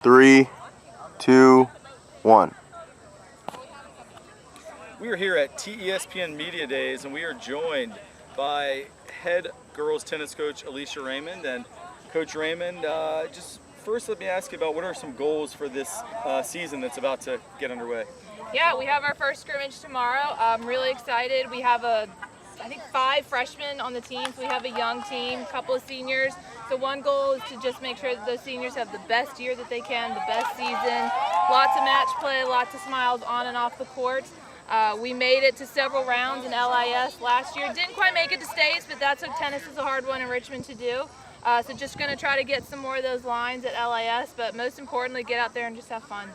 3, 2, 1. We are here at TESPN Media Days, and we are joined by head girls tennis coach Alicia Raymond. And Coach Raymond, just first let me ask you about what are some goals for this season that's about to get underway? Yeah, we have our first scrimmage tomorrow. I'm really excited. We have I think 5 freshmen on the team, so we have a young team, a couple of seniors. So one goal is to just make sure that those seniors have the best year that they can, the best season, lots of match play, lots of smiles on and off the court. We made it to several rounds in LIS last year. Didn't quite make it to states, but that's what tennis is a hard one in Richmond to do. So just going to try to get some more of those lines at LIS, but most importantly, get out there and just have fun.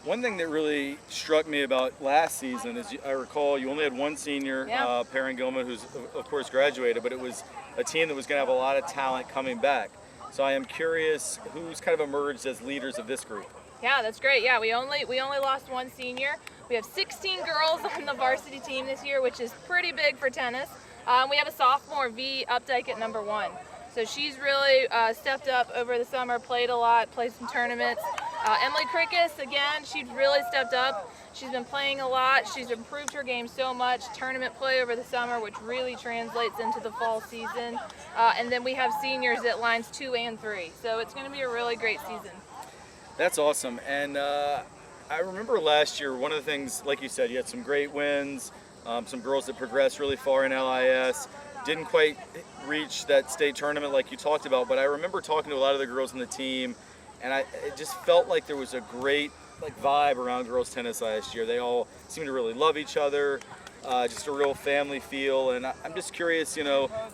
One thing that really struck me about last season is I recall you only had one senior, Perrin Gilman, who's of course graduated, but it was a team that was going to have a lot of talent coming back. So I am curious who's kind of emerged as leaders of this group. Yeah, that's great. Yeah, we only lost one senior. We have 16 girls on the varsity team this year, which is pretty big for tennis. We have a sophomore, V. Updike, at number 1. So she's really stepped up over the summer, played a lot, played some tournaments. Emily Krikis, again, she's really stepped up. She's been playing a lot. She's improved her game so much. Tournament play over the summer, which really translates into the fall season. And then we have seniors at lines 2 and 3. So it's going to be a really great season. That's awesome. And I remember last year, one of the things, like you said, you had some great wins, some girls that progressed really far in LIS. Didn't quite reach that state tournament like you talked about, but I remember talking to a lot of the girls on the team, and it just felt like there was a great vibe around girls tennis last year. They all seemed to really love each other, just a real family feel. And I'm just curious,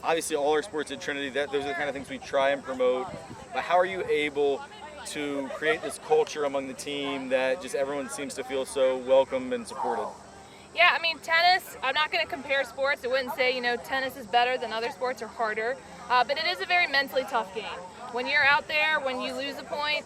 obviously all our sports at Trinity, those are the kind of things we try and promote, but how are you able to create this culture among the team that just everyone seems to feel so welcome and supported? Yeah, I mean, tennis, I'm not going to compare sports. I wouldn't say, tennis is better than other sports or harder, but it is a very mentally tough game. When you're out there, when you lose a point,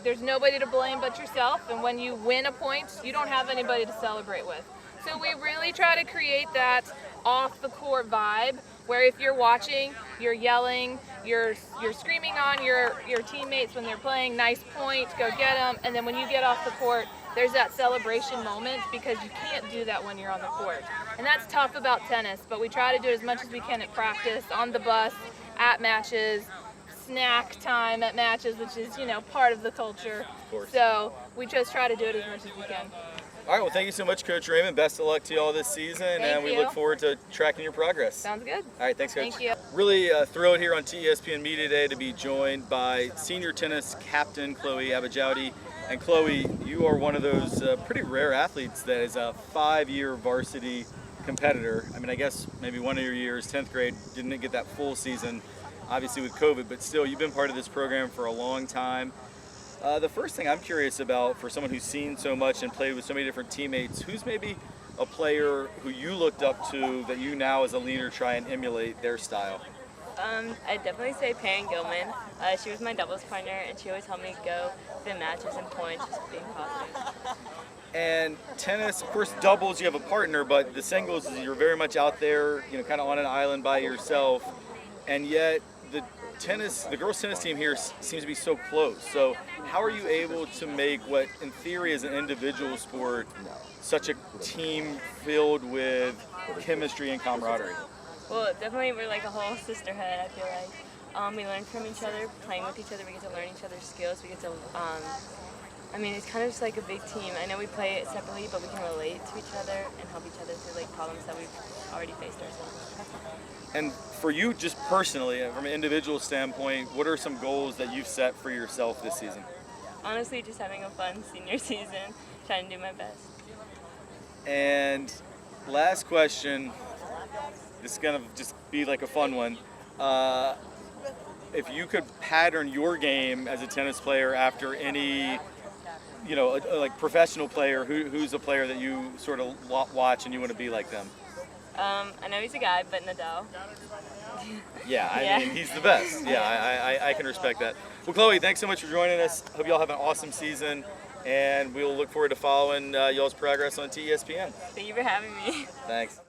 there's nobody to blame but yourself, and when you win a point, you don't have anybody to celebrate with. So we really try to create that off-the-court vibe, where if you're watching, you're yelling, you're screaming on your teammates when they're playing, nice point, go get them, and then when you get off the court, there's that celebration moment, because you can't do that when you're on the court. And that's tough about tennis, but we try to do it as much as we can at practice, on the bus, at matches, snack time at matches, which is, part of the culture. Of course. So we just try to do it as much as we can. All right, well, thank you so much, Coach Raymond. Best of luck to you all this season, and we look forward to tracking your progress. Sounds good. All right, thanks, Coach. Thank you. Really thrilled here on TESPN Media Day to be joined by senior tennis captain Chloe Aboujaoude. And Chloe, you are one of those pretty rare athletes that is a 5-year varsity competitor. I mean, I guess maybe one of your years, 10th grade, didn't get that full season, obviously with COVID, but still, you've been part of this program for a long time. The first thing I'm curious about, for someone who's seen so much and played with so many different teammates, who's maybe a player who you looked up to that you now as a leader try and emulate their style? I'd definitely say Perrin Gilman. She was my doubles partner, and she always helped me go win matches and points, just being positive. And tennis, of course, doubles, you have a partner, but the singles, you're very much out there, kind of on an island by yourself. And yet, the girls' tennis team here seems to be so close. So how are you able to make what, in theory, is an individual sport, such a team filled with chemistry and camaraderie? Well, definitely we're like a whole sisterhood, I feel like. We learn from each other, playing with each other, we get to learn each other's skills, we get to, it's kind of just like a big team. I know we play it separately, but we can relate to each other and help each other through problems that we've already faced ourselves. And for you, just personally, from an individual standpoint, what are some goals that you've set for yourself this season? Honestly, just having a fun senior season, trying to do my best. And last question, this is going to just be like a fun one. If you could pattern your game as a tennis player after any, like professional player, who's a player that you sort of watch and you want to be like them? I know he's a guy, but Nadal. Yeah, I mean, he's the best. Yeah, I can respect that. Well, Chloe, thanks so much for joining us. Hope y'all have an awesome season, and we'll look forward to following y'all's progress on TESPN. Thank you for having me. Thanks.